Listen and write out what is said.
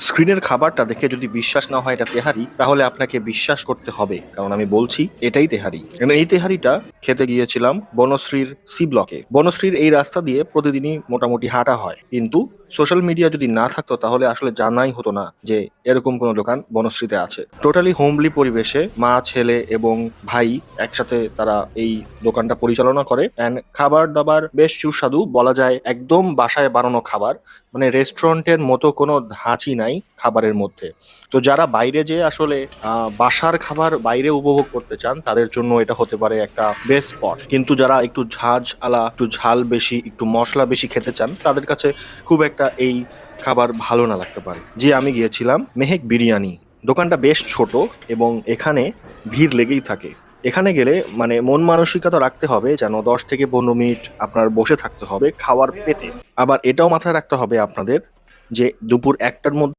স্ক্রিনের খাবারটা দেখে যদি বিশ্বাস না হয় এটা তেহারি, তাহলে আপনাকে বিশ্বাস করতে হবে, কারণ আমি বলছি এটাই তেহারি। এবং এই তেহারিটা খেতে গিয়েছিলাম বনশ্রীর সি ব্লকে। বনশ্রীর এই রাস্তা দিয়ে প্রতিদিনই মোটামুটি হাঁটা হয়, কিন্তু সোশ্যাল মিডিয়া যদি না থাকতো তাহলে আসলে জানাই হতো না যে এরকম কোনো দোকান বনশ্রীতে আছে। টোটালি হোমলি পরিবেশে মা, ছেলে এবং ভাই একসাথে তারা এই দোকানটা পরিচালনা করে। অ্যান্ড খাবার দাবার বেশ সুস্বাদু, বলা যায় একদম বাসায় বানানো খাবার। মানে রেস্টুরেন্টের মতো কোনো ধাঁচই নাই খাবারের মধ্যে। তো যারা বাইরে যেয়ে আসলে বাসার খাবার বাইরে উপভোগ করতে চান, তাদের জন্য এটা হতে পারে একটা বেস্ট স্পট। কিন্তু যারা একটু ঝাঁঝ আলা, একটু ঝাল বেশি, একটু মশলা বেশি খেতে চান, তাদের কাছে খুব একটা এই খাবার ভালো না লাগতে পারে। যে আমি গিয়েছিলাম মেহেক বিরিয়ানি। দোকানটা বেশ ছোট এবং এখানে ভিড় লেগেই থাকে। এখানে গেলে মানে মন মানসিকতা রাখতে হবে যেন 10 থেকে 15 মিনিট আপনার বসে থাকতে হবে খাওয়ার পেতে। আবার এটাও মাথায় রাখতে হবে আপনাদের যে দুপুর 1টার মধ্যে